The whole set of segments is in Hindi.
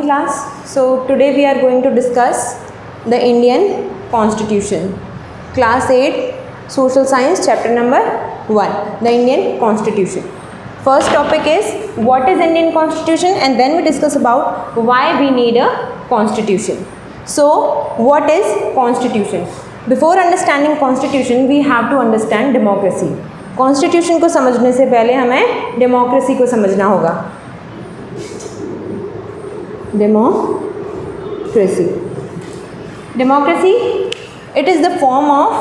class. So today we are going to discuss the Indian Constitution. Class 8 Social Science chapter number 1, the Indian Constitution. First topic is what is Indian Constitution, and then we discuss about why we need a constitution. So what is constitution? Before understanding constitution we have to understand democracy. Constitution को समझने से पहले हमें democracy को समझना होगा. Democracy, it is the form of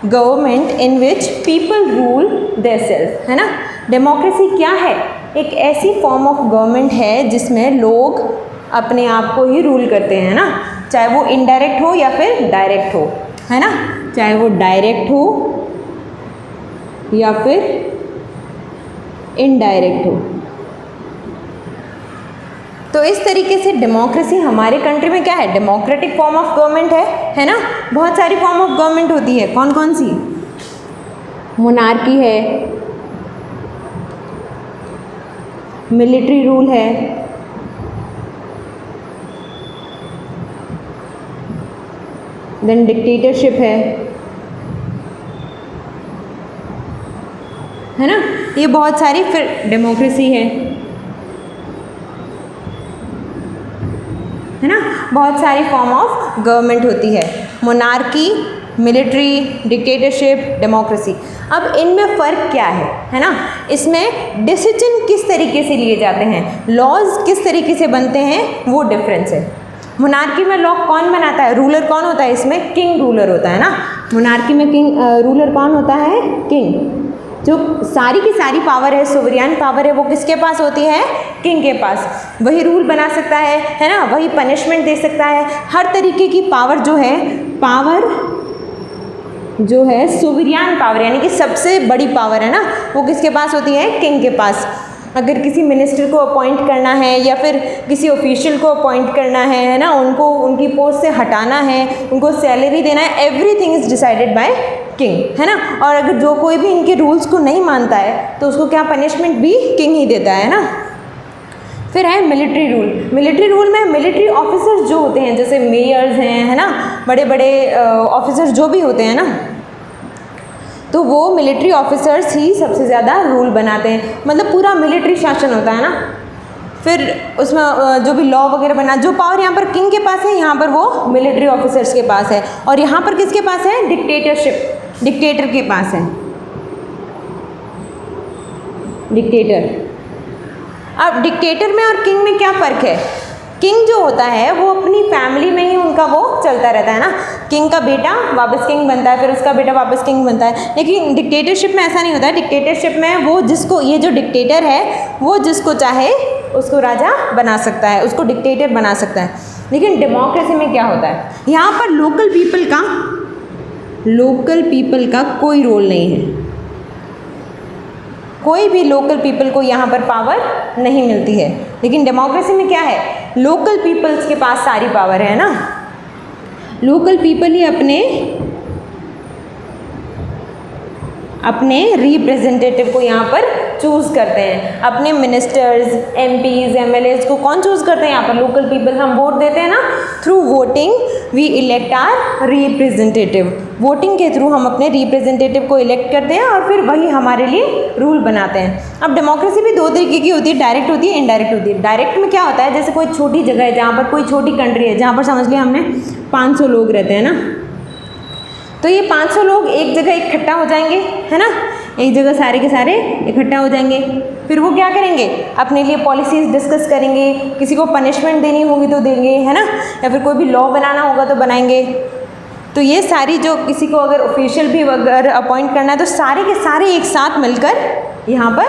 government in which people rule themselves, है ना. डेमोक्रेसी क्या है? एक ऐसी फॉर्म ऑफ गवर्नमेंट है जिसमें लोग अपने आप को ही रूल करते हैं ना, चाहे वो इनडायरेक्ट हो या फिर डायरेक्ट हो, है ना, चाहे वो डायरेक्ट हो या फिर इनडायरेक्ट हो. तो इस तरीके से डेमोक्रेसी हमारे कंट्री में क्या है? डेमोक्रेटिक फॉर्म ऑफ गवर्नमेंट है ना. बहुत सारी फॉर्म ऑफ गवर्नमेंट होती है. कौन कौन सी? मोनार्की है, मिलिट्री रूल है, देन डिक्टेटरशिप है ना. ये बहुत सारी फिर डेमोक्रेसी है ना. बहुत सारी फॉर्म ऑफ गवर्नमेंट होती है. Monarchy, military, dictatorship, democracy. अब इनमें फ़र्क क्या है ना. इसमें डिसीजन किस तरीके से लिए जाते हैं, लॉज किस तरीके से बनते हैं, वो डिफरेंस है. मोनार्की में लॉ कौन बनाता है? रूलर कौन होता है? इसमें किंग रूलर होता है ना. मोनार्की में किंग रूलर कौन होता है? किंग. जो सारी की सारी पावर है, सोवरियन पावर है, वो किसके पास होती है? किंग के पास. वही रूल बना सकता है ना, वही पनिशमेंट दे सकता है. हर तरीके की पावर जो है, पावर जो है सोवरियन पावर, यानी कि सबसे बड़ी पावर है ना, वो किसके पास होती है? किंग के पास. अगर किसी मिनिस्टर को अपॉइंट करना है या फिर किसी ऑफिशियल को अपॉइंट करना है ना, उनको उनकी पोस्ट से हटाना है, उनको सैलरी देना है, everything is decided by king, है ना. और अगर जो कोई भी इनके रूल्स को नहीं मानता है तो उसको क्या पनिशमेंट भी किंग ही देता है ना. फिर है मिलिट्री रूल. मिलिट्री रूल में मिलिट्री ऑफिसर्स जो होते हैं, जैसे मेयर्स हैं, है ना, बड़े बड़े ऑफिसर्स जो भी होते हैं ना, तो वो मिलिट्री ऑफिसर्स ही सबसे ज़्यादा रूल बनाते हैं. मतलब पूरा मिलिट्री शासन होता है ना. फिर उसमें जो भी लॉ वगैरह बना, जो पावर यहाँ पर किंग के पास है, यहाँ पर वो मिलिट्री ऑफिसर्स के पास है. और यहाँ पर किसके पास है? डिक्टेटरशिप, डिक्टेटर के पास है. डिक्टेटर. अब डिक्टेटर में और किंग में क्या फ़र्क है? किंग जो होता है वो अपनी फैमिली में ही उनका वो चलता रहता है ना. किंग का बेटा वापस किंग बनता है, फिर उसका बेटा वापस किंग बनता है. लेकिन डिक्टेटरशिप में ऐसा नहीं होता है. डिक्टेटरशिप में वो जिसको, ये जो डिक्टेटर है वो जिसको चाहे उसको राजा बना सकता है, उसको डिक्टेटर बना सकता है. लेकिन डेमोक्रेसी में क्या होता है? यहाँ पर लोकल पीपल का कोई रोल नहीं है. कोई भी लोकल पीपल को यहाँ पर पावर नहीं मिलती है. लेकिन डेमोक्रेसी में क्या है? लोकल पीपल्स के पास सारी पावर है ना. लोकल पीपल ही अपने रिप्रेजेंटेटिव को यहाँ पर चूज़ करते हैं. अपने मिनिस्टर्स, एमपीज़, एमएलएज को कौन चूज़ करते हैं? यहाँ पर लोकल पीपल. हम वोट देते हैं ना, through voting we elect our representative. Voting के थ्रू हम अपने रिप्रेजेंटेटिव को इलेक्ट करते हैं और फिर वही हमारे लिए रूल बनाते हैं. अब डेमोक्रेसी भी दो तरीके की होती है, डायरेक्ट होती है, इनडायरेक्ट होती है. डायरेक्ट में क्या होता है? जैसे कोई छोटी जगह है, जहाँ पर कोई छोटी कंट्री है, जहाँ पर समझ लिया हमने 500 लोग रहते हैं ना, तो ये 500 लोग एक जगह इकट्ठा हो जाएंगे, है ना. एक जगह सारे के सारे इकट्ठा हो जाएंगे. फिर वो क्या करेंगे? अपने लिए पॉलिसीज़ डिस्कस करेंगे. किसी को पनिशमेंट देनी होगी तो देंगे, है ना, या फिर कोई भी लॉ बनाना होगा तो बनाएंगे. तो ये सारी, जो किसी को अगर ऑफिशियल भी अगर अपॉइंट करना है तो सारे के सारे एक साथ मिलकर यहाँ पर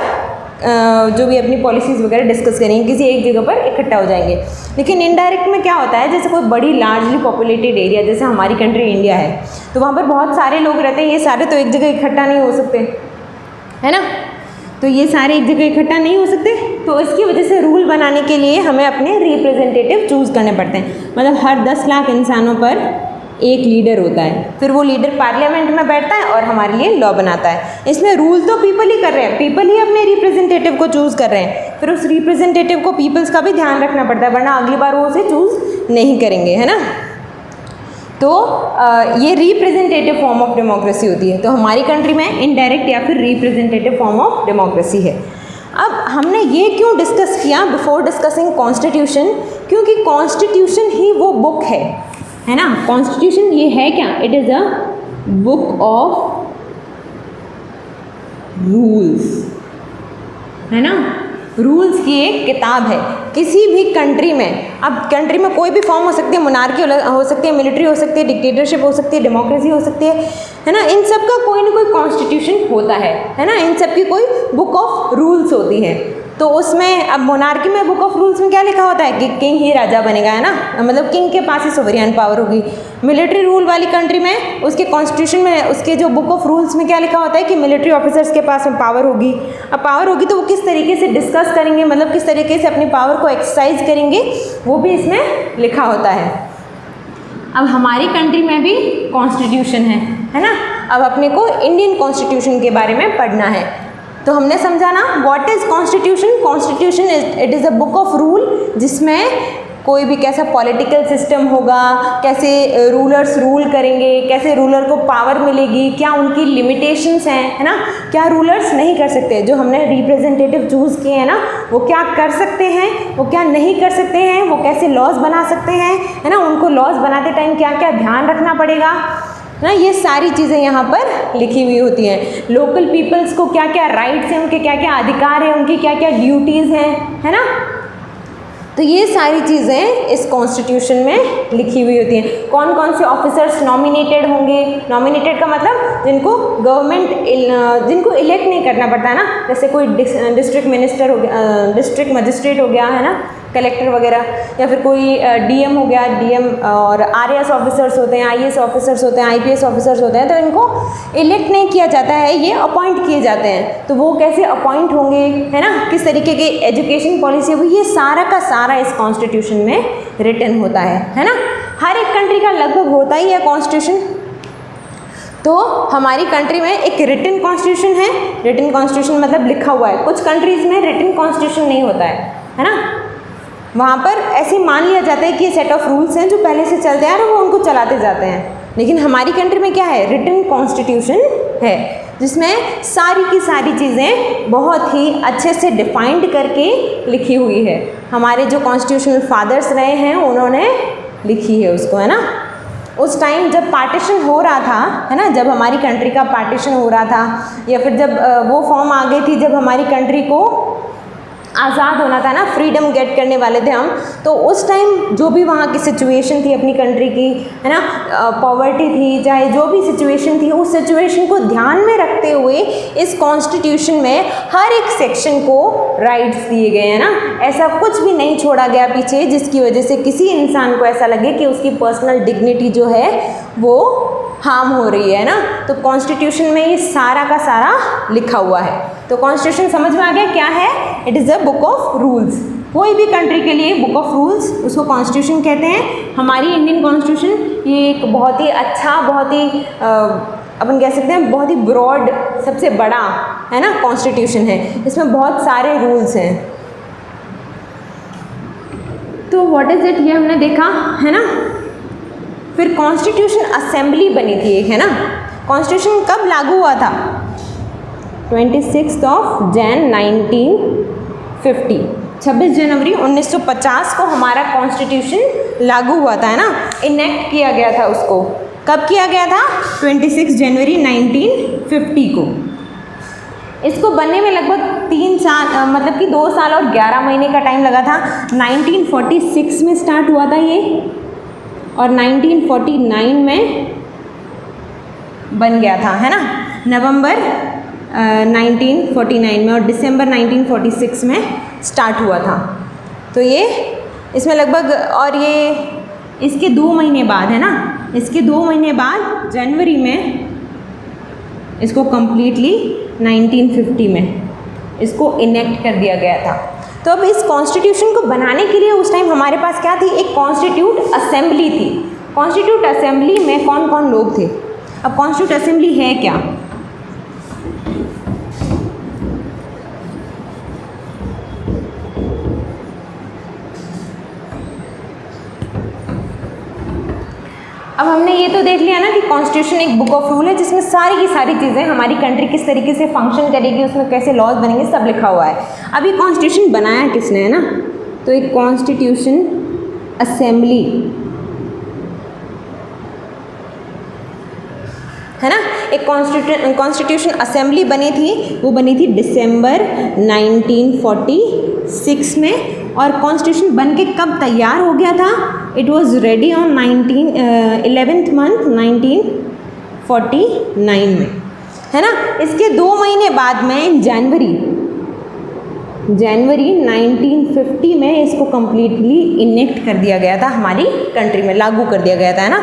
जो भी अपनी पॉलिसीज़ वगैरह डिस्कस करेंगे, किसी एक जगह पर इकट्ठा हो जाएंगे. लेकिन इनडायरेक्ट में क्या होता है? जैसे कोई बड़ी लार्जली पॉपुलेटेड एरिया, जैसे हमारी कंट्री इंडिया है, तो वहाँ पर बहुत सारे लोग रहते हैं. ये सारे तो एक जगह इकट्ठा नहीं हो सकते, है ना. तो ये सारे एक जगह इकट्ठा नहीं हो सकते. तो इसकी वजह से रूल बनाने के लिए हमें अपने रिप्रेजेंटेटिव चूज़ करने पड़ते हैं. मतलब हर 10 लाख इंसानों पर एक लीडर होता है. फिर वो लीडर पार्लियामेंट में बैठता है और हमारे लिए लॉ बनाता है. इसमें रूल तो पीपल ही कर रहे हैं, पीपल ही अपने रिप्रेजेंटेटिव को चूज़ कर रहे हैं. फिर उस रिप्रेजेंटेटिव को पीपल्स का भी ध्यान रखना पड़ता है, वरना अगली बार वो उसे चूज़ नहीं करेंगे, है ना। तो ये रिप्रेजेंटेटिव फॉर्म ऑफ डेमोक्रेसी होती है। तो हमारी कंट्री में इनडायरेक्ट या फिर रिप्रेजेंटेटिव फॉर्म ऑफ डेमोक्रेसी है। अब हमने ये क्यों डिस्कस किया बिफोर डिस्कसिंग कॉन्स्टिट्यूशन, क्योंकि कॉन्स्टिट्यूशन ही वो बुक है ना। कॉन्स्टिट्यूशन ये है क्या, it is a book of rules, है ना। रूल्स की एक किताब है किसी भी कंट्री में। अब कंट्री में कोई भी फॉर्म हो सकती है, मोनार्की हो सकती है, मिलिट्री हो सकती है, डिक्टेटरशिप हो सकती है, डेमोक्रेसी हो सकती है ना। इन सब का कोई ना कोई कॉन्स्टिट्यूशन होता है ना। इन सब की कोई बुक ऑफ रूल्स होती है। तो उसमें अब मोनार्की में बुक ऑफ रूल्स में क्या लिखा होता है कि किंग ही राजा बनेगा, है ना, मतलब किंग के पास ही सोवरियन पावर होगी। मिलिट्री रूल वाली कंट्री में उसके कॉन्स्टिट्यूशन में उसके जो बुक ऑफ रूल्स में क्या लिखा होता है कि मिलिट्री ऑफिसर्स के पास में पावर होगी। अब पावर होगी तो वो किस तरीके से डिस्कस करेंगे, मतलब किस तरीके से अपनी पावर को एक्सरसाइज करेंगे, वो भी इसमें लिखा होता है। अब हमारी कंट्री में भी कॉन्स्टिट्यूशन है ना। अब अपने को इंडियन कॉन्स्टिट्यूशन के बारे में पढ़ना है। तो हमने समझा ना what is constitution. Constitution it is a book of rule, जिसमें कोई भी कैसा पॉलिटिकल सिस्टम होगा, कैसे रूलर्स रूल करेंगे, कैसे रूलर को पावर मिलेगी, क्या उनकी लिमिटेशंस हैं, है ना, क्या रूलर्स नहीं कर सकते। जो हमने रिप्रेजेंटेटिव चूज़ किए हैं ना, वो क्या कर सकते हैं, वो क्या नहीं कर सकते हैं, वो कैसे लॉज बना सकते हैं, है ना, उनको लॉज बनाते टाइम क्या क्या ध्यान रखना पड़ेगा ना। ये सारी चीज़ें यहाँ पर लिखी हुई होती हैं। लोकल पीपल्स को क्या क्या राइट्स हैं, उनके क्या क्या अधिकार हैं, उनकी क्या क्या ड्यूटीज़ हैं, है ना। तो ये सारी चीज़ें इस कॉन्स्टिट्यूशन में लिखी हुई होती हैं। कौन कौन से ऑफिसर्स नॉमिनेटेड होंगे। नॉमिनेटेड का मतलब जिनको गवर्नमेंट जिनको इलेक्ट नहीं करना पड़ता है ना, जैसे कोई डिस्ट्रिक्ट मिनिस्टर हो गया, डिस्ट्रिक्ट मजिस्ट्रेट हो गया, है ना, कलेक्टर वगैरह, या फिर कोई डीएम हो गया, डीएम और आरएएस ऑफिसर्स होते हैं, आईएएस ऑफिसर्स होते हैं, आईपीएस ऑफिसर्स होते हैं। तो इनको इलेक्ट नहीं किया जाता है, ये अपॉइंट किए जाते हैं। तो वो कैसे अपॉइंट होंगे, है ना, किस तरीके की एजुकेशन पॉलिसी होगी, ये सारा का सारा इस कॉन्स्टिट्यूशन में रिटन होता है ना। हर एक कंट्री का लगभग होता ही है कॉन्स्टिट्यूशन। तो हमारी कंट्री में एक रिटन कॉन्स्टिट्यूशन है। रिटन कॉन्स्टिट्यूशन मतलब लिखा हुआ है। कुछ कंट्रीज़ में रिटन कॉन्स्टिट्यूशन नहीं होता है ना। वहाँ पर ऐसे मान लिया जाता है कि ये सेट ऑफ रूल्स हैं जो पहले से चलते आ रहे हैं, वो उनको चलाते जाते हैं। लेकिन हमारी कंट्री में क्या है, रिटन कॉन्स्टिट्यूशन है, जिसमें सारी की सारी चीज़ें बहुत ही अच्छे से डिफाइंड करके लिखी हुई है। हमारे जो कॉन्स्टिट्यूशनल फादर्स रहे हैं उन्होंने लिखी है उसको, है ना। उस टाइम जब पार्टीशन हो रहा था, है ना, जब हमारी कंट्री का पार्टीशन हो रहा था, या फिर जब वो फॉर्म आ गई थी जब हमारी कंट्री को आज़ाद होना था ना, फ्रीडम गेट करने वाले थे हम, तो उस टाइम जो भी वहाँ की सिचुएशन थी अपनी कंट्री की, है ना, पॉवर्टी थी, चाहे जो भी सिचुएशन थी, उस सिचुएशन को ध्यान में रखते हुए इस कॉन्स्टिट्यूशन में हर एक सेक्शन को राइट्स दिए गए हैं ना। ऐसा कुछ भी नहीं छोड़ा गया पीछे जिसकी वजह से किसी इंसान को ऐसा लगे कि उसकी पर्सनल डिग्निटी जो है वो हार्म हो रही है ना। तो कॉन्स्टिट्यूशन में ये सारा का सारा लिखा हुआ है। तो कॉन्स्टिट्यूशन समझ में आ गया क्या है, it is a book of rules. कोई भी कंट्री के लिए बुक ऑफ रूल्स उसको कॉन्स्टिट्यूशन कहते हैं। हमारी इंडियन कॉन्स्टिट्यूशन ये एक बहुत ही अच्छा, बहुत ही अपन कह सकते हैं बहुत ही ब्रॉड, सबसे बड़ा, है ना, कॉन्स्टिट्यूशन है। इसमें बहुत सारे रूल्स हैं। तो व्हाट इज़ इट, ये हमने देखा, है ना। फिर कॉन्स्टिट्यूशन असेंबली बनी थी एक, है ना। कॉन्स्टिट्यूशन कब लागू हुआ था, 26 जैन 1950, 26 जनवरी 1950 को हमारा कॉन्स्टिट्यूशन लागू हुआ था, है ना, इनेक्ट किया गया था उसको। कब किया गया था, 26 जनवरी 1950 को। इसको बनने में लगभग 3 साल, मतलब कि 2 साल और 11 महीने का टाइम लगा था। 1946 में स्टार्ट हुआ था ये, और 1949 में बन गया था, है ना, नवंबर 1949 में, और दिसंबर 1946 में स्टार्ट हुआ था। तो ये इसमें लगभग, और ये इसके 2 महीने बाद, है ना, इसके 2 महीने बाद जनवरी में इसको कम्प्लीटली 1950 में इसको इनेक्ट कर दिया गया था। तो अब इस कॉन्स्टिट्यूशन को बनाने के लिए उस टाइम हमारे पास क्या थी, एक कॉन्स्टिट्यूट असेंबली थी। कॉन्स्टिट्यूट असेंबली में कौन कौन लोग थे। अब कॉन्स्टिट्यूट असेंबली है क्या, अब हमने ये तो देख लिया ना कि कॉन्स्टिट्यूशन एक बुक ऑफ रूल है जिसमें सारी की सारी चीज़ें हमारी कंट्री किस तरीके से फंक्शन करेगी, उसमें कैसे लॉज बनेंगे, सब लिखा हुआ है। अब ये कॉन्स्टिट्यूशन बनाया किसने, है ना, तो एक कॉन्स्टिट्यूशन असेंबली, है ना, एक कॉन्स्टिट्यूशन असेंबली बनी थी, वो बनी थी दिसंबर 1946 में। और कॉन्स्टिट्यूशन बन के कब तैयार हो गया था, it was ready on 11th month 1949 में, है ना। इसके 2 महीने बाद में जनवरी 1950 में इसको कम्प्लीटली इनेक्ट कर दिया गया था, हमारी कंट्री में लागू कर दिया गया था, है ना।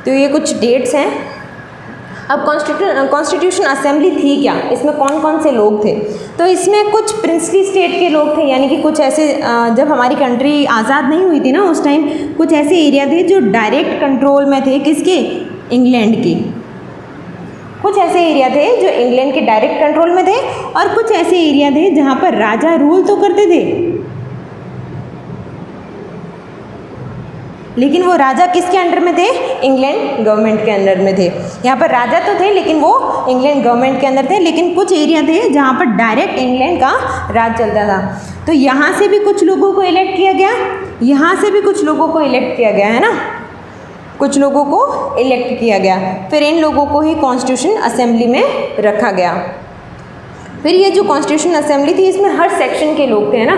तो ये कुछ डेट्स हैं। अब कॉन्स्टिट्यूशन असेंबली थी क्या, इसमें कौन कौन से लोग थे, तो इसमें कुछ प्रिंसली स्टेट के लोग थे, यानी कि कुछ ऐसे जब हमारी कंट्री आज़ाद नहीं हुई थी ना उस टाइम, कुछ ऐसे एरिया थे जो डायरेक्ट कंट्रोल में थे, किसके, इंग्लैंड के। कुछ ऐसे एरिया थे जो इंग्लैंड के डायरेक्ट कंट्रोल में थे, और कुछ ऐसे एरिया थे जहाँ पर राजा रूल तो करते थे, लेकिन वो राजा किसके अंडर में थे, इंग्लैंड गवर्नमेंट के अंडर में थे। यहाँ पर राजा तो थे लेकिन वो इंग्लैंड गवर्नमेंट के अंदर थे, लेकिन कुछ एरिया थे जहाँ पर डायरेक्ट इंग्लैंड का राज चलता था। तो यहाँ से भी कुछ लोगों को इलेक्ट किया गया, यहाँ से भी कुछ लोगों को इलेक्ट किया गया, है ना, कुछ लोगों को इलेक्ट किया गया। फिर इन लोगों को ही कॉन्स्टिट्यूशन असेंबली में रखा गया। फिर ये जो कॉन्स्टिट्यूशन असेंबली थी, इसमें हर सेक्शन के लोग थे, है ना,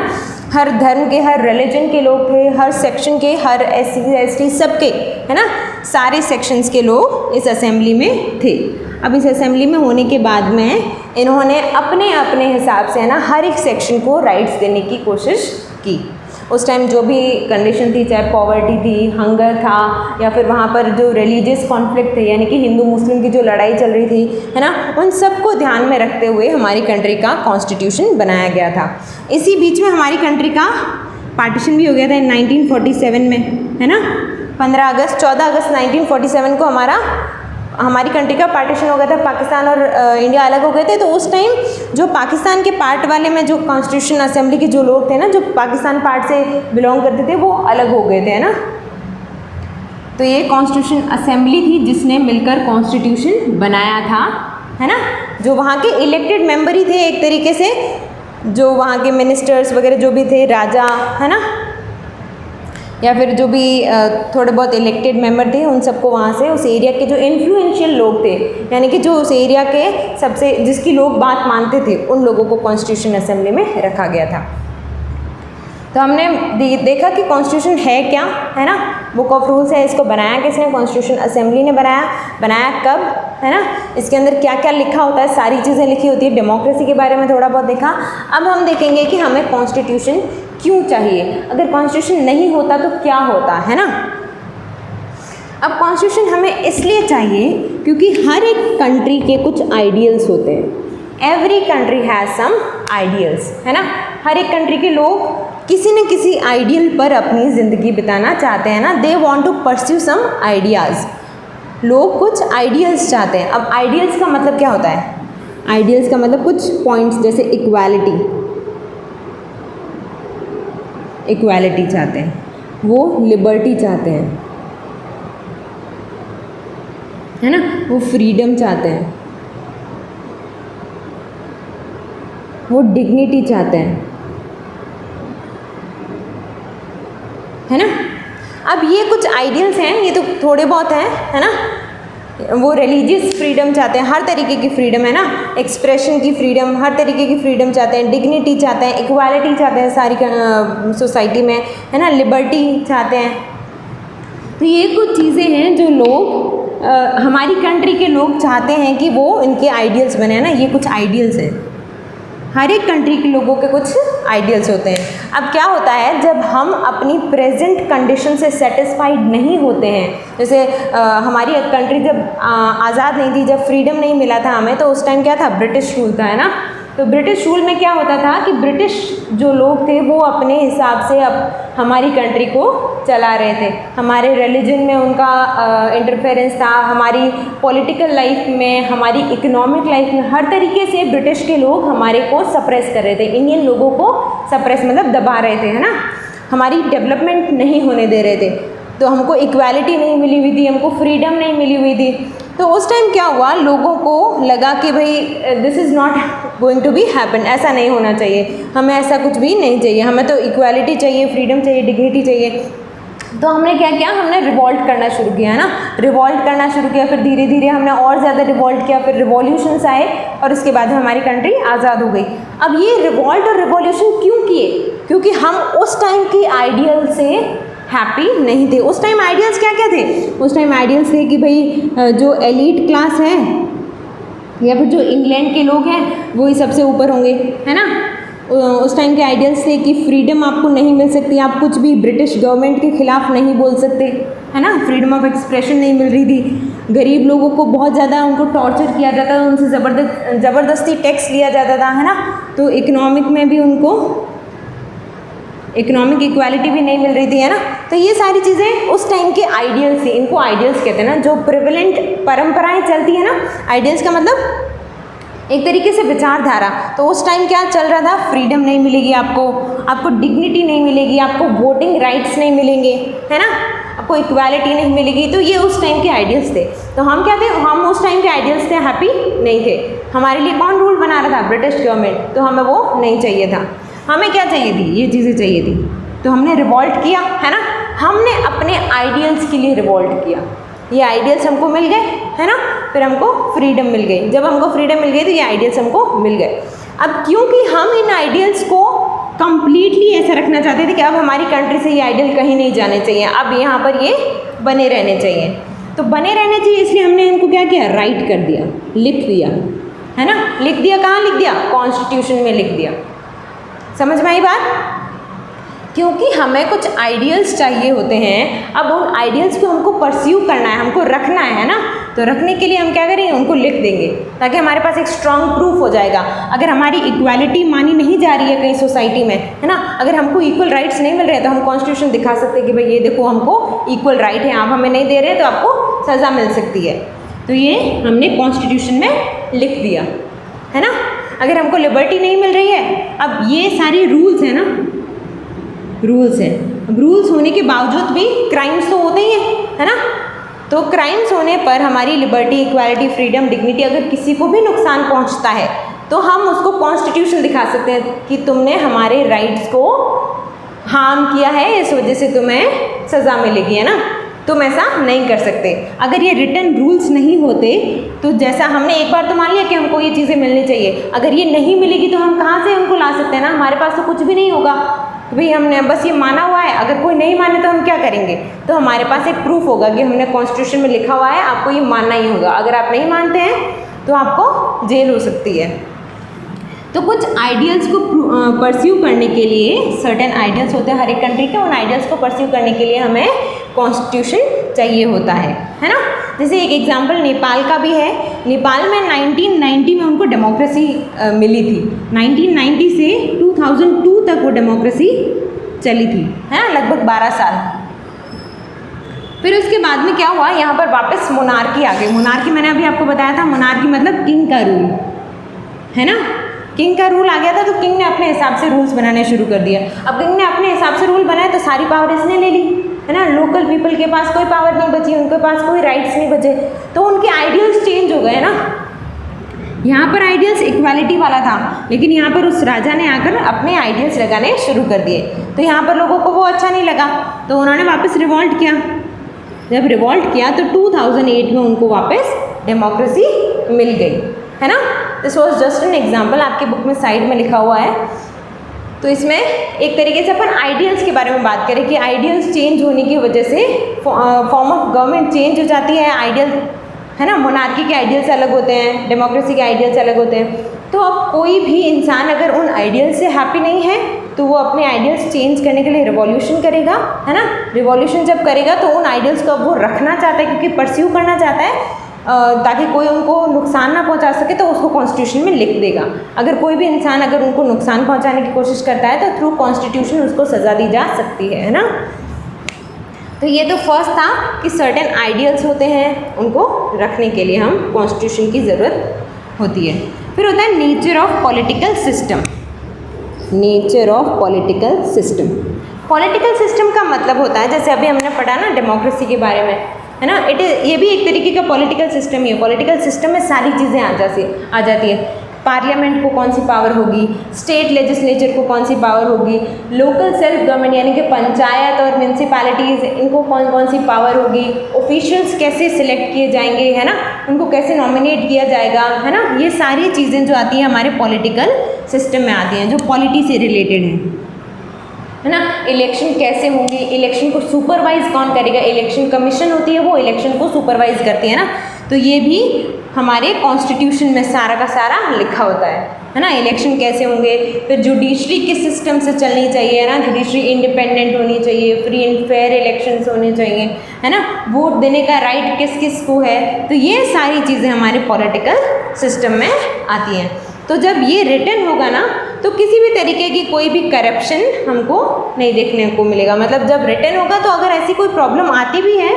हर धर्म के, हर रिलीजन के लोग थे, हर सेक्शन के, हर SC ST सबके, है ना, सारे सेक्शंस के लोग इस असेंबली में थे। अब इस असेंबली में होने के बाद में इन्होंने अपने अपने हिसाब से, है ना, हर एक सेक्शन को राइट्स देने की कोशिश की। उस टाइम जो भी कंडीशन थी, चाहे पॉवर्टी थी, हंगर था, या फिर वहाँ पर जो रिलीजियस कॉन्फ्लिक्ट थे, यानी कि हिंदू मुस्लिम की जो लड़ाई चल रही थी, है ना, उन सबको ध्यान में रखते हुए हमारी कंट्री का कॉन्स्टिट्यूशन बनाया गया था। इसी बीच में हमारी कंट्री का पार्टीशन भी हो गया था 1947 में, है ना, 14 अगस्त 1947 को हमारी कंट्री का पार्टीशन हो गया था, पाकिस्तान और इंडिया अलग हो गए थे। तो उस टाइम जो पाकिस्तान के पार्ट वाले में जो कॉन्स्टिट्यूशन असेंबली के जो लोग थे ना, जो पाकिस्तान पार्ट से बिलोंग करते थे, वो अलग हो गए थे, है ना। तो ये कॉन्स्टिट्यूशन असेंबली थी जिसने मिलकर कॉन्स्टिट्यूशन बनाया था, है ना। जो वहाँ के इलेक्टेड मेंबर ही थे एक तरीके से, जो वहाँ के मिनिस्टर्स वगैरह जो भी थे, राजा, है ना, या फिर जो भी थोड़े बहुत इलेक्टेड मेंबर थे, उन सबको वहाँ से उस एरिया के जो इन्फ्लुएंशियल लोग थे, यानी कि जो उस एरिया के सबसे जिसकी लोग बात मानते थे, उन लोगों को कॉन्स्टिट्यूशन असेंबली में रखा गया था। तो हमने देखा कि कॉन्स्टिट्यूशन है क्या, है ना, बुक ऑफ रूल्स है। इसको बनाया किसने, कॉन्स्टिट्यूशन असेंबली ने बनाया कब, है ना, इसके अंदर क्या क्या लिखा होता है, सारी चीज़ें लिखी होती है। डेमोक्रेसी के बारे में थोड़ा बहुत देखा। अब हम देखेंगे कि हमें कॉन्स्टिट्यूशन क्यों चाहिए, अगर कॉन्स्टिट्यूशन नहीं होता तो क्या होता, है ना। अब कॉन्स्टिट्यूशन हमें इसलिए चाहिए क्योंकि हर एक कंट्री के कुछ आइडियल्स होते हैं। Every country has some ideals, है ना। हर एक कंट्री के लोग किसी न किसी आइडियल पर अपनी ज़िंदगी बिताना चाहते हैं ना, they want to pursue some ideas. लोग कुछ आइडियल्स चाहते हैं। अब आइडियल्स का मतलब क्या होता है, आइडियल्स का मतलब कुछ पॉइंट्स, जैसे इक्वालिटी चाहते हैं, वो लिबर्टी चाहते हैं, है ना, वो फ्रीडम चाहते हैं, वो डिग्निटी चाहते हैं, है ना। अब ये कुछ आइडियल्स हैं, ये तो थोड़े बहुत हैं, है ना। वो रिलीजियस फ्रीडम चाहते हैं, हर तरीके की फ्रीडम, है ना, एक्सप्रेशन की फ्रीडम, हर तरीके की फ्रीडम चाहते हैं, डिग्निटी चाहते हैं, इक्वालिटी चाहते हैं सारी सोसाइटी में, है ना, लिबर्टी चाहते हैं। तो ये कुछ चीज़ें हैं जो लोग हमारी कंट्री के लोग चाहते हैं कि वो इनके आइडियल्स बने, है ना। ये कुछ आइडियल्स हैं, हर एक कंट्री के लोगों के कुछ आइडियल्स होते हैं। अब क्या होता है, जब हम अपनी प्रेजेंट कंडीशन से सेटिस्फाइड नहीं होते हैं, जैसे हमारी कंट्री जब आज़ाद नहीं थी, जब फ्रीडम नहीं मिला था हमें, तो उस टाइम क्या था, ब्रिटिश रूल था, है ना। तो ब्रिटिश रूल में क्या होता था कि ब्रिटिश जो लोग थे वो अपने हिसाब से अब हमारी कंट्री को चला रहे थे। हमारे रिलीजन में उनका इंटरफेरेंस था, हमारी पॉलिटिकल लाइफ में, हमारी इकोनॉमिक लाइफ में, हर तरीके से ब्रिटिश के लोग हमारे को सप्रेस कर रहे थे। इंडियन लोगों को सप्रेस मतलब दबा रहे थे, है ना, हमारी डेवलपमेंट नहीं होने दे रहे थे। तो हमको इक्वालिटी नहीं मिली हुई थी, हमको फ्रीडम नहीं मिली हुई थी। तो उस टाइम क्या हुआ, लोगों को लगा कि भाई this is not going to be happen, ऐसा नहीं होना चाहिए, हमें ऐसा कुछ भी नहीं चाहिए, हमें तो इक्वालिटी चाहिए, फ्रीडम चाहिए, डिग्निटी चाहिए। तो हमने क्या किया, हमने रिवॉल्ट करना शुरू किया, है ना, रिवॉल्ट करना शुरू किया। फिर धीरे धीरे हमने और ज़्यादा रिवॉल्ट किया, फिर रिवॉल्यूशंस आए और उसके बाद हमारी कंट्री आज़ाद हो गई। अब ये रिवॉल्ट और रिवॉल्यूशन क्यों किए? क्योंकि हम उस टाइम की आइडियल से हैप्पी नहीं थे। उस टाइम आइडियल्स क्या क्या थे? उस टाइम आइडियल्स थे कि भाई जो एलीट क्लास है या फिर जो इंग्लैंड के लोग हैं वो ही सबसे ऊपर होंगे, है ना। उस टाइम के आइडियल्स थे कि फ्रीडम आपको नहीं मिल सकती, आप कुछ भी ब्रिटिश गवर्नमेंट के खिलाफ नहीं बोल सकते, है ना, फ्रीडम ऑफ एक्सप्रेशन नहीं मिल रही थी। गरीब लोगों को बहुत ज़्यादा उनको टॉर्चर किया जाता था, उनसे ज़बरदस्ती टैक्स लिया जाता था, है ना। तो इकोनॉमिक में भी उनको इकोनॉमिक इक्वालिटी भी नहीं मिल रही थी, है ना। तो ये सारी चीज़ें उस टाइम के आइडियल्स थी, इनको आइडियल्स कहते हैं ना, जो प्रिवेलेंट परंपराएं चलती है ना। आइडियल्स का मतलब एक तरीके से विचारधारा। तो उस टाइम क्या चल रहा था, फ्रीडम नहीं मिलेगी आपको डिग्निटी नहीं मिलेगी, आपको वोटिंग राइट्स नहीं मिलेंगे, है ना, आपको इक्वालिटी नहीं मिलेगी। तो ये उस टाइम के आइडियल्स थे। तो हम क्या थे, हम उस टाइम के आइडियल्स थे, हैप्पी नहीं थे। हमारे लिए कौन रूल बना रहा था? British government. तो हमें वो नहीं चाहिए था। हमें क्या चाहिए थी? ये चीज़ें चाहिए थी। तो हमने रिवॉल्ट किया, है ना, हमने अपने आइडियल्स के लिए रिवॉल्ट किया। ये आइडियल्स हमको मिल गए, है ना, फिर हमको फ्रीडम मिल गई। जब हमको फ्रीडम मिल गई तो ये आइडियल्स हमको मिल गए। अब क्योंकि हम इन आइडियल्स को कंप्लीटली ऐसा रखना चाहते थे कि अब हमारी कंट्री से ये आइडियल कहीं नहीं जाने चाहिए, अब यहाँ पर ये बने रहने चाहिए। तो बने रहने चाहिए, इसलिए हमने इनको क्या किया, राइट कर दिया, लिख दिया, है ना। लिख दिया, कहाँ लिख दिया? कॉन्स्टिट्यूशन में लिख दिया। समझ में आई बात? क्योंकि हमें कुछ आइडियल्स चाहिए होते हैं, अब उन आइडियल्स को हमको परस्यू करना है, हमको रखना है ना। तो रखने के लिए हम क्या करेंगे, उनको लिख देंगे ताकि हमारे पास एक स्ट्रॉन्ग प्रूफ हो जाएगा। अगर हमारी इक्वालिटी मानी नहीं जा रही है कहीं सोसाइटी में, है ना, अगर हमको इक्वल राइट्स नहीं मिल रहे हैं तो हम कॉन्स्टिट्यूशन दिखा सकते हैं कि भाई ये देखो हमको इक्वल राइट है, आप हमें नहीं दे रहे तो आपको सज़ा मिल सकती है। तो ये हमने कॉन्स्टिट्यूशन में लिख दिया, है ना। अगर हमको लिबर्टी नहीं मिल रही है, अब ये सारे रूल्स हैं ना, रूल्स हैं। अब रूल्स होने के बावजूद भी क्राइम्स तो होते ही हैं, है ना। तो क्राइम्स होने पर हमारी लिबर्टी, इक्वालिटी, फ्रीडम, डिग्निटी अगर किसी को भी नुकसान पहुंचता है तो हम उसको कॉन्स्टिट्यूशन दिखा सकते हैं कि तुमने हमारे राइट्स को हार्म किया है, इस वजह से तुम्हें सज़ा मिलेगी, है ना। तुम ऐसा नहीं कर सकते। अगर ये रिटन रूल्स नहीं होते तो जैसा हमने एक बार तो मान लिया कि हमको ये चीज़ें मिलनी चाहिए, अगर ये नहीं मिलेगी तो हम कहाँ से उनको ला सकते हैं ना। हमारे पास तो कुछ भी नहीं होगा, तो भाई हमने बस ये माना हुआ है। अगर कोई नहीं माने तो हम क्या करेंगे? तो हमारे पास एक प्रूफ होगा कि हमने कॉन्स्टिट्यूशन में लिखा हुआ है, आपको ये मानना ही होगा। अगर आप नहीं मानते हैं तो आपको जेल हो सकती है। तो कुछ आइडियल्स को परस्यू करने के लिए, सर्टेन आइडियल्स होते हैं हर एक कंट्री के, उन आइडियल्स को परस्यू करने के लिए हमें कॉन्स्टिट्यूशन चाहिए होता है ना। जैसे एक एग्जांपल नेपाल का भी है। नेपाल में 1990 में उनको डेमोक्रेसी मिली थी। 1990 से 2002 तक वो डेमोक्रेसी चली थी, है ना, लगभग 12 साल। फिर उसके बाद में क्या हुआ, यहाँ पर वापस मोनार्की आ गई। मोनार्की मैंने अभी आपको बताया था, मोनार्की मतलब किंग का रूल, है ना। किंग का रूल आ गया था, तो किंग ने अपने हिसाब से रूल्स बनाने शुरू कर दिया। अब किंग ने अपने हिसाब से रूल बनाए तो सारी पावर इसने ले ली, है ना। लोकल पीपल के पास कोई पावर नहीं बची, उनके पास कोई राइट्स नहीं बचे, तो उनके आइडियल्स चेंज हो गए ना। यहाँ पर आइडियल्स इक्वालिटी वाला था, लेकिन यहाँ पर उस राजा ने आकर अपने आइडियल्स लगाने शुरू कर दिए। तो यहाँ पर लोगों को वो अच्छा नहीं लगा, तो उन्होंने वापस रिवॉल्ट किया। जब रिवॉल्ट किया तो 2008 में उनको वापस डेमोक्रेसी मिल गई, है ना। This was just an example, आपकी बुक में साइड में लिखा हुआ है। तो इसमें एक तरीके से अपन आइडियल्स के बारे में बात करें कि आइडियल्स चेंज होने की वजह से फॉर्म ऑफ गवर्नमेंट चेंज हो जाती है। आइडियल, है ना, मोनार्की के आइडियल्स अलग होते हैं, डेमोक्रेसी के आइडियल्स अलग होते हैं। तो अब कोई भी इंसान अगर उन आइडियल्स से हैप्पी नहीं है तो वो अपने आइडियल्स चेंज करने के लिए रिवॉल्यूशन करेगा, है ना। रिवॉल्यूशन जब करेगा तो उन आइडियल्स को अब वो रखना चाहता है, क्योंकि परस्यू करना चाहता है ताकि कोई उनको नुकसान ना पहुंचा सके, तो उसको कॉन्स्टिट्यूशन में लिख देगा। अगर कोई भी इंसान अगर उनको नुकसान पहुंचाने की कोशिश करता है तो थ्रू कॉन्स्टिट्यूशन उसको सज़ा दी जा सकती है ना। तो ये तो फर्स्ट था कि सर्टेन आइडियल्स होते हैं, उनको रखने के लिए हम कॉन्स्टिट्यूशन की ज़रूरत होती है। फिर होता है nature of political system. Nature of political system. Political system का मतलब होता है, जैसे अभी हमने पढ़ा ना डेमोक्रेसी के बारे में, है ना, ये भी एक तरीके का पॉलिटिकल सिस्टम ही है। पॉलिटिकल सिस्टम में सारी चीज़ें आ जाती है। पार्लियामेंट को कौन सी पावर होगी, स्टेट लेजिस्लेचर को कौन सी पावर होगी, लोकल सेल्फ गवर्नमेंट यानी कि पंचायत और म्यूनसिपैलिटीज़, इनको कौन कौन सी पावर होगी, ऑफिशियल्स कैसे सिलेक्ट किए जाएंगे, है ना, उनको कैसे नॉमिनेट किया जाएगा, है ना, ये सारी चीज़ें जो आती हैं हमारे पॉलिटिकल सिस्टम में आती हैं, जो पॉलिटी से रिलेटेड हैं, है ना। इलेक्शन कैसे होंगे, इलेक्शन को सुपरवाइज कौन करेगा, इलेक्शन कमीशन होती है, वो इलेक्शन को सुपरवाइज करती है ना। तो ये भी हमारे कॉन्स्टिट्यूशन में सारा का सारा लिखा होता है ना। इलेक्शन कैसे होंगे, फिर जुडिशरी किस सिस्टम से चलनी चाहिए, है ना, जुडिशरी इंडिपेंडेंट होनी चाहिए, फ्री एंड फेयर इलेक्शंस होने चाहिए, है ना, वोट देने का राइट किस किस को है। तो ये सारी चीज़ें हमारे पॉलिटिकल सिस्टम में आती हैं। तो जब ये रिटन होगा ना, तो किसी भी तरीके की कोई भी करप्शन हमको नहीं देखने को मिलेगा। मतलब जब रिटन होगा तो अगर ऐसी कोई प्रॉब्लम आती भी है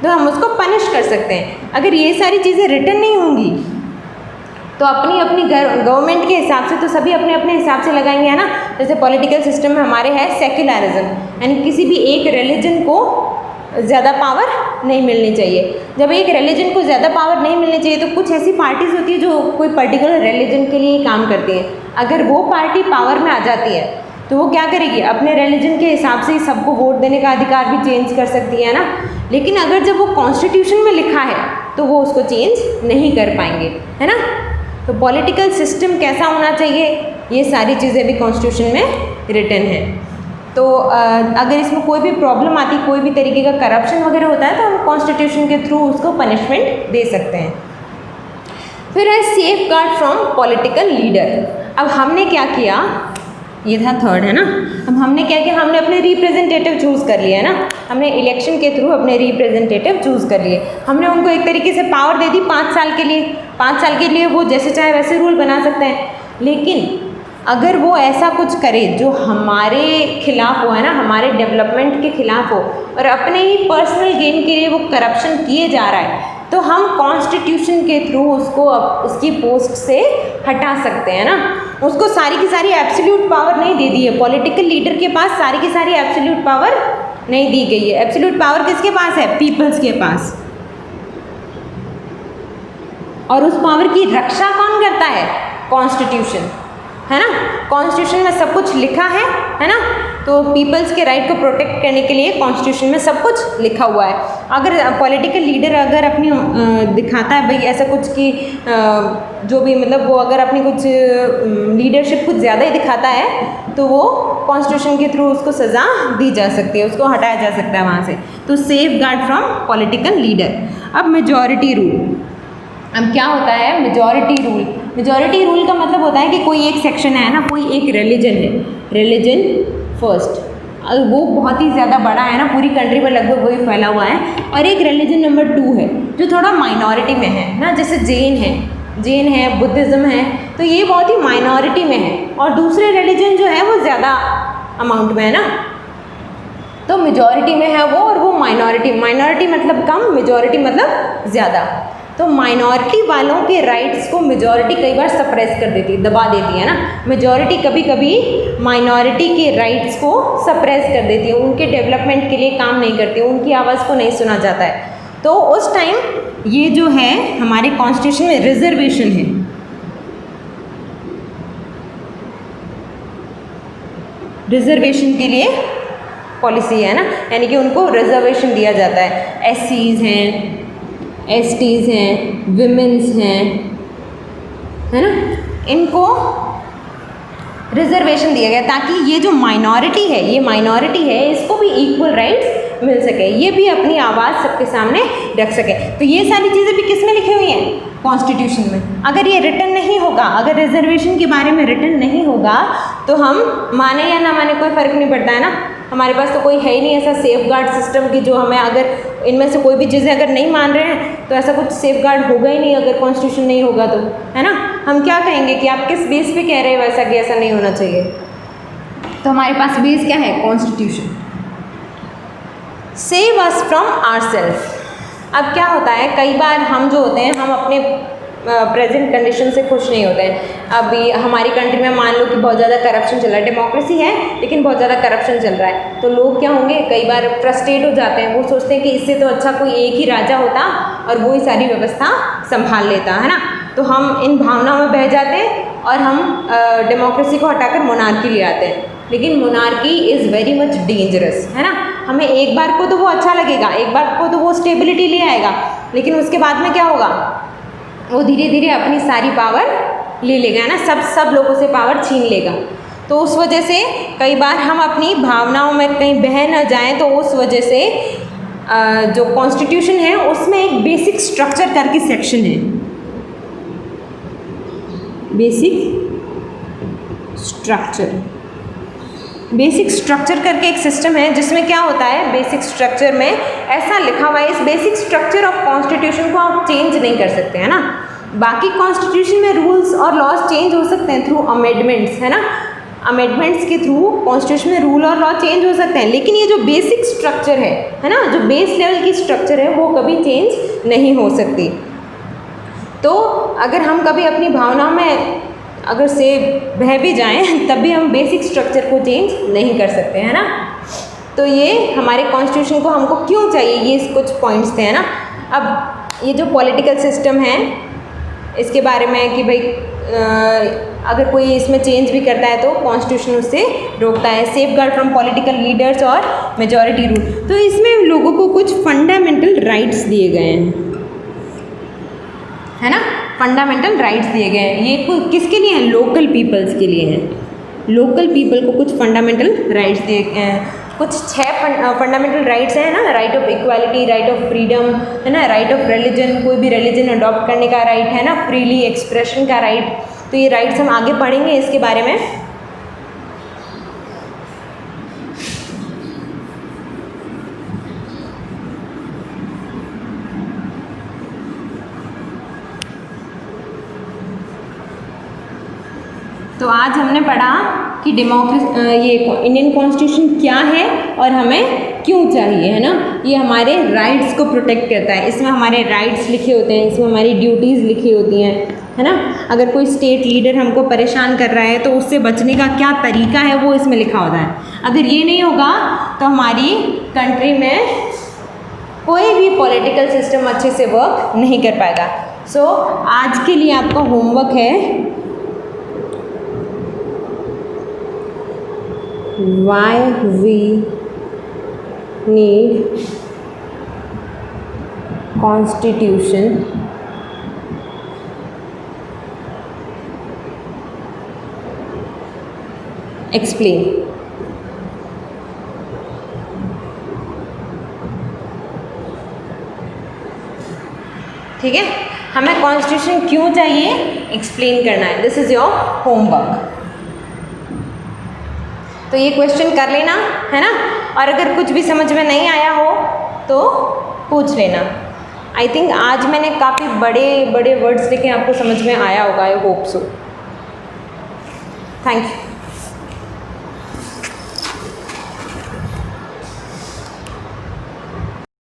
तो हम उसको पनिश कर सकते हैं। अगर ये सारी चीज़ें रिटन नहीं होंगी तो अपनी अपनी गवर्नमेंट के हिसाब से तो सभी अपने अपने हिसाब से लगाएंगे, है ना। जैसे पॉलिटिकल सिस्टम में हमारे है सेक्युलरिज्म, यानी किसी भी एक रिलीजन को ज़्यादा पावर नहीं मिलनी चाहिए। जब एक रिलीजन को ज़्यादा पावर नहीं मिलनी चाहिए तो कुछ ऐसी पार्टीज़ होती है जो कोई पर्टिकुलर रिलीजन के लिए काम करती है। अगर वो पार्टी पावर में आ जाती है तो वो क्या करेगी, अपने रिलीजन के हिसाब से ही सबको वोट देने का अधिकार भी चेंज कर सकती है ना। लेकिन अगर जब वो कॉन्स्टिट्यूशन में लिखा है तो वो उसको चेंज नहीं कर पाएंगे, है ना। तो पॉलिटिकल सिस्टम कैसा होना चाहिए, ये सारी चीज़ें भी कॉन्स्टिट्यूशन में रिटन है। तो अगर इसमें कोई भी प्रॉब्लम आती, कोई भी तरीके का करप्शन वगैरह होता है तो हम कॉन्स्टिट्यूशन के थ्रू उसको पनिशमेंट दे सकते हैं। फिर है safe guard from political leader. अब हमने क्या किया, ये था थर्ड, है ना। अब हमने क्या किया, हमने अपने रिप्रेजेंटेटिव चूज़ कर लिए, है ना। हमने इलेक्शन के थ्रू अपने रिप्रेजेंटेटिव चूज़ कर लिए। हमने उनको एक तरीके से पावर दे दी 5 साल के लिए। 5 साल के लिए वो जैसे चाहे वैसे रूल बना सकते हैं। लेकिन अगर वो ऐसा कुछ करे जो हमारे खिलाफ हो, है ना, हमारे डेवलपमेंट के खिलाफ हो और अपने ही पर्सनल गेन के लिए वो करप्शन किए जा रहा है, तो हम कॉन्स्टिट्यूशन के थ्रू उसको उसकी पोस्ट से हटा सकते हैं ना। उसको सारी की सारी एब्सोल्यूट पावर नहीं दे दी है। पॉलिटिकल लीडर के पास सारी की सारी एब्सोल्यूट पावर नहीं दी गई है। एब्सोल्यूट पावर किसके पास है, पीपल्स के पास। और उस पावर की रक्षा कौन करता है, कॉन्स्टिट्यूशन, है ना। कॉन्स्टिट्यूशन में सब कुछ लिखा है ना। तो पीपल्स के राइट को प्रोटेक्ट करने के लिए कॉन्स्टिट्यूशन में सब कुछ लिखा हुआ है। अगर पॉलिटिकल लीडर अगर अपनी दिखाता है भाई ऐसा कुछ कि जो भी मतलब वो अगर अपनी कुछ लीडरशिप कुछ ज़्यादा ही दिखाता है तो वो कॉन्स्टिट्यूशन के थ्रू उसको सज़ा दी जा सकती है, उसको हटाया जा सकता है वहाँ से। तो safe guard from political leader. अब मेजॉरिटी रूल। अब क्या होता है मेजॉरिटी रूल। मेजॉरिटी रूल का मतलब होता है कि कोई एक सेक्शन है ना, कोई एक रिलीजन है, रिलीजन फर्स्ट, वो बहुत ही ज़्यादा बड़ा है ना, पूरी कंट्री में लगभग वही फैला हुआ है। और एक रिलीजन नंबर 2 है जो थोड़ा माइनॉरिटी में है ना, जैसे जैन है, बुद्धिज़्म है, तो ये बहुत ही माइनॉरिटी में है। और दूसरे रिलीजन जो है वो ज़्यादा अमाउंट में है ना। तो मेजॉरिटी में है वो और वो माइनॉरिटी मतलब कम, मेजॉरिटी मतलब ज़्यादा। तो माइनॉरिटी वालों के राइट्स को मेजॉरिटी कई बार सप्रेस कर देती है, दबा देती है ना। मेजॉरिटी कभी कभी माइनॉरिटी के राइट्स को सप्रेस कर देती है, उनके डेवलपमेंट के लिए काम नहीं करती, उनकी आवाज़ को नहीं सुना जाता है। तो उस टाइम ये जो है हमारे कॉन्स्टिट्यूशन में रिजर्वेशन है। रिजर्वेशन के लिए पॉलिसी है ना, यानी कि उनको रिजर्वेशन दिया जाता है। एससीज हैं, एसटीज़ हैं, विमेंस हैं, है ना, इनको रिजर्वेशन दिया गया ताकि ये जो माइनॉरिटी है, ये माइनॉरिटी है, इसको भी इक्वल राइट्स मिल सके, ये भी अपनी आवाज़ सबके सामने रख सके। तो ये सारी चीज़ें भी किस में लिखी हुई हैं, कॉन्स्टिट्यूशन में। अगर ये रिटन नहीं होगा, अगर रिजर्वेशन के बारे में रिटन नहीं होगा तो हम माने या ना माने कोई फ़र्क नहीं पड़ता है ना। हमारे पास तो कोई है ही नहीं ऐसा सेफ गार्ड सिस्टम कि जो हमें, अगर इनमें से कोई भी चीज़ें अगर नहीं मान रहे हैं तो ऐसा कुछ सेफ गार्ड होगा ही नहीं अगर कॉन्स्टिट्यूशन नहीं होगा तो, है ना। हम क्या कहेंगे कि आप किस बेस पे कह रहे हो वैसा कि ऐसा नहीं होना चाहिए। तो हमारे पास बेस क्या है, constitution. Save us from ourselves. अब क्या होता है, कई बार हम जो होते हैं हम अपने प्रेजेंट कंडीशन से खुश नहीं होते हैं। अभी हमारी कंट्री में मान लो कि बहुत ज़्यादा करप्शन चल रहा है, डेमोक्रेसी है लेकिन बहुत ज़्यादा करप्शन चल रहा है, तो लोग क्या होंगे, कई बार फ्रस्ट्रेट हो जाते हैं। वो सोचते हैं कि इससे तो अच्छा कोई एक ही राजा होता और वो ही सारी व्यवस्था संभाल लेता, है ना। तो हम इन भावनाओं में बह जाते हैं और हम डेमोक्रेसी को हटाकर मोनार्की ले आते हैं। लेकिन monarchy is very much dangerous, है ना। हमें एक बार को तो वो अच्छा लगेगा, एक बार को तो वो स्टेबिलिटी ले आएगा, लेकिन उसके बाद में क्या होगा, वो धीरे धीरे अपनी सारी पावर ले लेगा, है ना। सब लोगों से पावर छीन लेगा। तो उस वजह से कई बार हम अपनी भावनाओं में कहीं बह न जाएं, तो उस वजह से जो कॉन्स्टिट्यूशन है उसमें एक बेसिक स्ट्रक्चर करके सेक्शन है, बेसिक स्ट्रक्चर करके एक सिस्टम है, जिसमें क्या होता है, बेसिक स्ट्रक्चर में ऐसा लिखा हुआ है, इस बेसिक स्ट्रक्चर ऑफ कॉन्स्टिट्यूशन को आप चेंज नहीं कर सकते, है ना। बाकी कॉन्स्टिट्यूशन में रूल्स और लॉज चेंज हो सकते हैं थ्रू अमेंडमेंट्स, है ना। अमेंडमेंट्स के थ्रू कॉन्स्टिट्यूशन में रूल और लॉ चेंज हो सकते हैं, लेकिन ये जो बेसिक स्ट्रक्चर है ना, जो बेस लेवल की स्ट्रक्चर है, वो कभी चेंज नहीं हो सकती। तो अगर हम कभी अपनी भावनाओं में अगर से बह भी जाएं, तब भी हम बेसिक स्ट्रक्चर को चेंज नहीं कर सकते, है ना। तो ये हमारे कॉन्स्टिट्यूशन को हमको क्यों चाहिए, ये कुछ पॉइंट्स थे, है ना। अब ये जो पॉलिटिकल सिस्टम है, इसके बारे में कि भाई अगर कोई इसमें चेंज भी करता है तो कॉन्स्टिट्यूशन उससे रोकता है। सेफगार्ड फ्रॉम पॉलिटिकल लीडर्स और मेजॉरिटी रूल, तो इसमें लोगों को कुछ फंडामेंटल राइट्स दिए गए हैं, है ना। फंडामेंटल राइट्स दिए गए हैं, ये किसके लिए हैं, लोकल पीपल्स के लिए हैं। लोकल पीपल को कुछ फंडामेंटल राइट्स दिए गए हैं। कुछ 6 फंडामेंटल राइट्स हैं ना, right of equality, right of freedom, है ना, राइट ऑफ रिलीजन, कोई भी रिलीजन अडॉप्ट करने का राइट, है ना, फ्रीली एक्सप्रेशन का राइट। तो ये राइट्स हम आगे पढ़ेंगे इसके बारे में। तो आज हमने पढ़ा कि ये इंडियन कॉन्स्टिट्यूशन क्या है और हमें क्यों चाहिए, है ना। ये हमारे राइट्स को प्रोटेक्ट करता है, इसमें हमारे राइट्स लिखे होते हैं, इसमें हमारी ड्यूटीज़ लिखी होती हैं, है ना। अगर कोई स्टेट लीडर हमको परेशान कर रहा है तो उससे बचने का क्या तरीका है वो इसमें लिखा होता है। अगर ये नहीं होगा तो हमारी कंट्री में कोई भी पॉलिटिकल सिस्टम अच्छे से वर्क नहीं कर पाएगा। सो आज के लिए आपका होमवर्क है, why we need constitution, explain। ठीक है, हमें कॉन्स्टिट्यूशन क्यों चाहिए एक्सप्लेन करना है। This is your homework. तो ये क्वेश्चन कर लेना, है ना। और अगर कुछ भी समझ में नहीं आया हो तो पूछ लेना। आई थिंक आज मैंने काफ़ी बड़े बड़े वर्ड्स लेके आपको समझ में आया होगा। I hope so. Thank you.